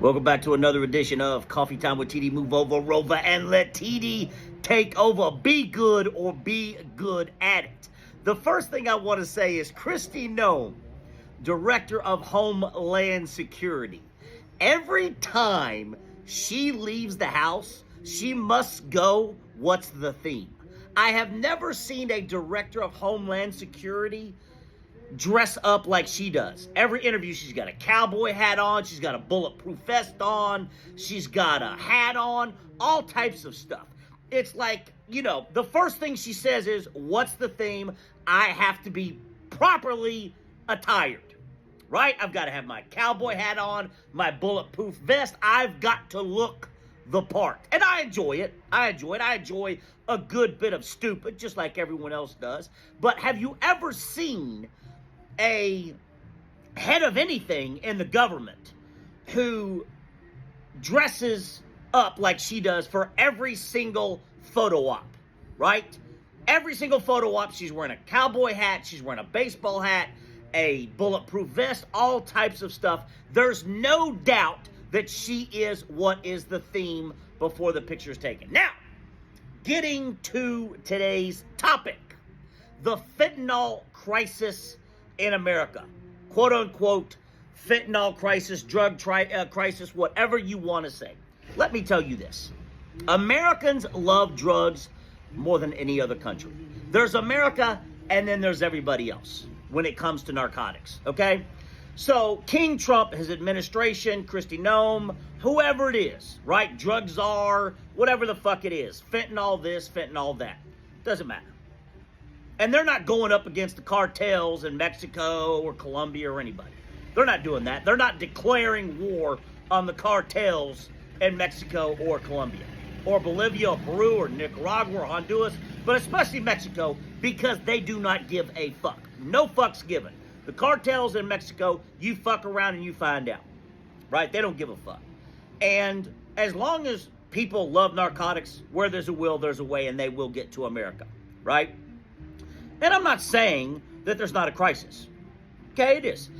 Welcome back to another edition of Coffee Time with TD. Move over, Rover, and let TD take over. Be good or be good at it. The first thing I want to say is Kristi Noem, Director of Homeland Security. Every time she leaves the house, she must go, what's the theme? I have never seen a Director of Homeland Security dress up like she does. Every interview, she's got a cowboy hat on, she's got a bulletproof vest on, she's got a hat on, all types of stuff. It's like, the first thing she says is, what's the theme? I have to be properly attired, right? I've got to have my cowboy hat on, my bulletproof vest. I've got to look the part. And I enjoy it. I enjoy a good bit of stupid, just like everyone else does. But have you ever seen a head of anything in the government who dresses up like she does for every single photo op, right? Every single photo op, she's wearing a cowboy hat, she's wearing a baseball hat, a bulletproof vest, all types of stuff. There's no doubt that she is what is the theme before the picture is taken. Now, getting to today's topic, the fentanyl crisis in America, quote unquote, fentanyl crisis, drug crisis, whatever you want to say. Let me tell you this. Americans love drugs more than any other country. There's America and then there's everybody else when it comes to narcotics, okay? So King Trump, his administration, Kristi Noem, whoever it is, right? Drug czar, whatever the fuck it is. Fentanyl this, fentanyl that. Doesn't matter. And they're not going up against the cartels in Mexico or Colombia or anybody. They're not doing that. They're not declaring war on the cartels in Mexico or Colombia or Bolivia or Peru or Nicaragua or Honduras, but especially Mexico, because they do not give a fuck. No fucks given. The cartels in Mexico, you fuck around and you find out, right? They don't give a fuck. And as long as people love narcotics, where there's a will, there's a way, and they will get to America, right? And I'm not saying that there's not a crisis. Okay, it is.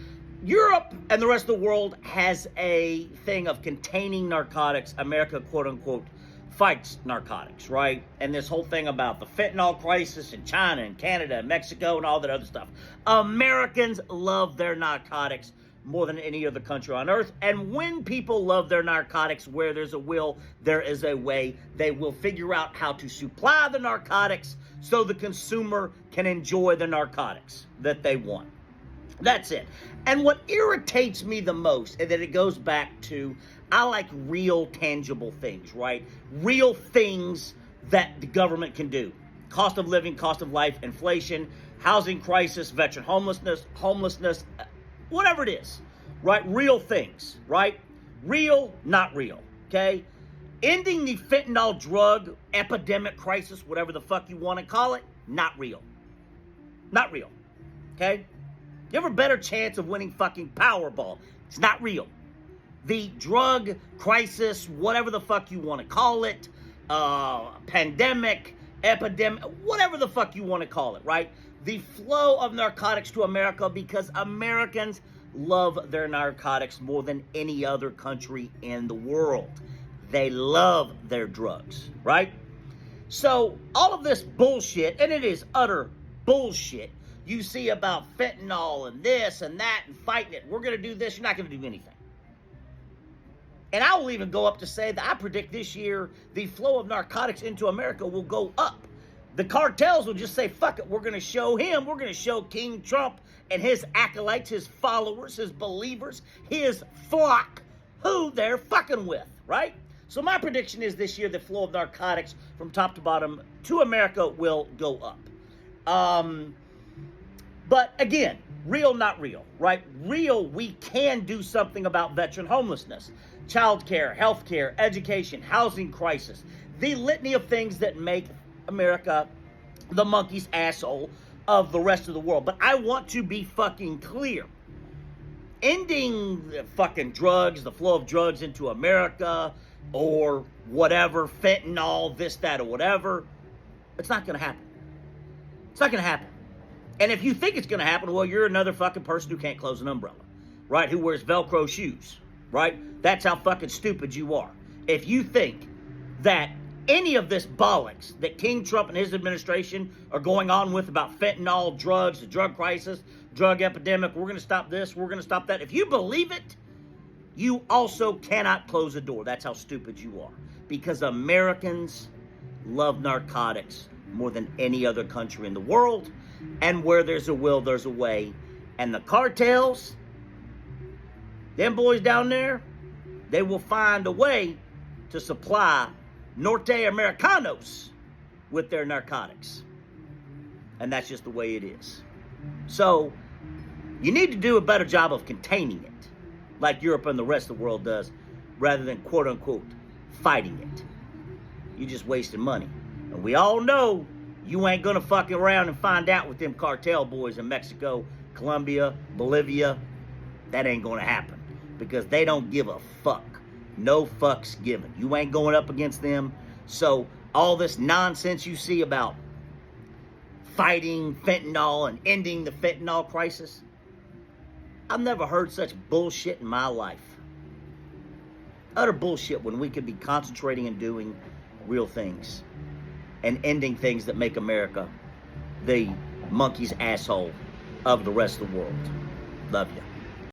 Europe and the rest of the world has a thing of containing narcotics. America, quote unquote, fights narcotics, right? And this whole thing about the fentanyl crisis in China and Canada and Mexico and all that other stuff. Americans love their narcotics more than any other country on earth. And when people love their narcotics, where there's a will, there is a way. They will figure out how to supply the narcotics so the consumer can enjoy the narcotics that they want. That's it. And what irritates me the most, and that it goes back to, I like real tangible things, right? Real things that the government can do. Cost of living, cost of life, inflation, housing crisis, veteran homelessness, whatever it is, right? Real things, right? Real, not real, okay? Ending the fentanyl drug epidemic crisis, whatever the fuck you want to call it, not real. Not real, okay? You have a better chance of winning fucking Powerball. It's not real. The drug crisis, whatever the fuck you want to call it, pandemic, epidemic, whatever the fuck you want to call it, right? The flow of narcotics to America, because Americans love their narcotics more than any other country in the world. They love their drugs, right? So all of this bullshit, and it is utter bullshit, you see about fentanyl and this and that and fighting it. We're going to do this. You're not going to do anything. And I will even go up to say that I predict this year the flow of narcotics into America will go up. The cartels will just say, fuck it, we're going to show him, we're going to show King Trump and his acolytes, his followers, his believers, his flock, who they're fucking with, right? So my prediction is this year the flow of narcotics from top to bottom to America will go up. But again, real, not real, right? Real, we can do something about veteran homelessness, childcare, healthcare, education, housing crisis, the litany of things that make America the monkey's asshole of the rest of the world. But I want to be fucking clear. Ending the fucking drugs, the flow of drugs into America, or whatever, fentanyl, this, that, or whatever, it's not going to happen. It's not going to happen. And if you think it's going to happen, well, you're another fucking person who can't close an umbrella, right? Who wears Velcro shoes, right? That's how fucking stupid you are. If you think that any of this bollocks that King Trump and his administration are going on with about fentanyl, drugs, the drug crisis, drug epidemic, we're going to stop this, we're going to stop that. If you believe it, you also cannot close the door. That's how stupid you are. Because Americans love narcotics more than any other country in the world. And where there's a will, there's a way. And the cartels, them boys down there, they will find a way to supply Norte Americanos with their narcotics. And that's just the way it is. So, you need to do a better job of containing it, like Europe and the rest of the world does, rather than quote-unquote fighting it. You're just wasting money. And we all know you ain't gonna fuck around and find out with them cartel boys in Mexico, Colombia, Bolivia. That ain't gonna happen. Because they don't give a fuck. No fucks given. You ain't going up against them. So all this nonsense you see about fighting fentanyl and ending the fentanyl crisis, I've never heard such bullshit in my life. Utter bullshit when we could be concentrating and doing real things and ending things that make America the monkey's asshole of the rest of the world. Love you.